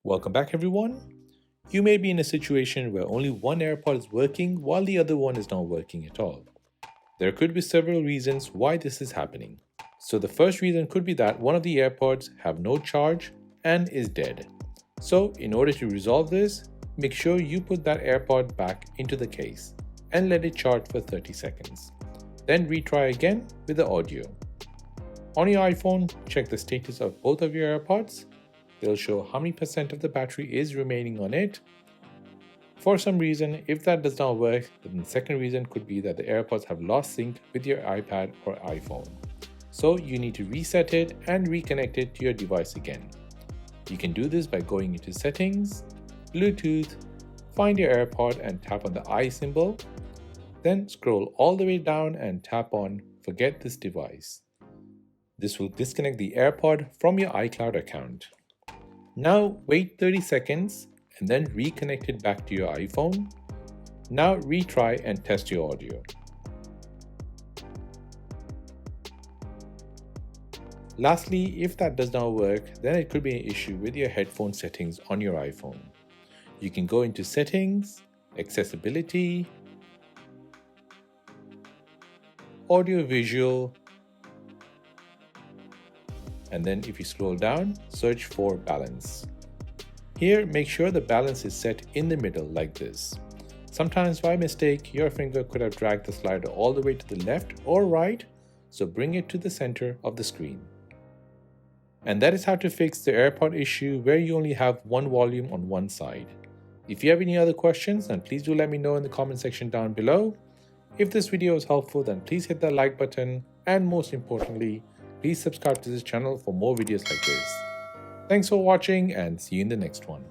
Welcome back, everyone. You may be in a situation where only one AirPod is working while the other one is not working at all. There could be several reasons why this is happening. So the first reason could be that one of the AirPods have no charge and is dead. So in order to resolve this, make sure you put that AirPod back into the case and let it charge for 30 seconds. Then retry again with the audio. On your iPhone, check the status of both of your AirPods. They'll show how many percent of the battery is remaining on it. For some reason, if that does not work, then the second reason could be that the AirPods have lost sync with your iPad or iPhone. So you need to reset it and reconnect it to your device again. You can do this by going into Settings, Bluetooth, find your AirPod and tap on the I symbol. Then scroll all the way down and tap on Forget this device. This will disconnect the AirPod from your iCloud account. Now wait 30 seconds and then reconnect it back to your iPhone. Now retry and test your audio. Lastly, if that does not work, then it could be an issue with your headphone settings on your iPhone. You can go into Settings, Accessibility, Audio Visual, and then if you scroll down, search for Balance. Here, make sure the balance is set in the middle like this. Sometimes by mistake, your finger could have dragged the slider all the way to the left or right, so bring it to the center of the screen. And that is how to fix the AirPod issue where you only have one volume on one side. If you have any other questions, then please do let me know in the comment section down below. If this video was helpful, then please hit that like button, and most importantly, please subscribe to this channel for more videos like this. Thanks for watching and see you in the next one.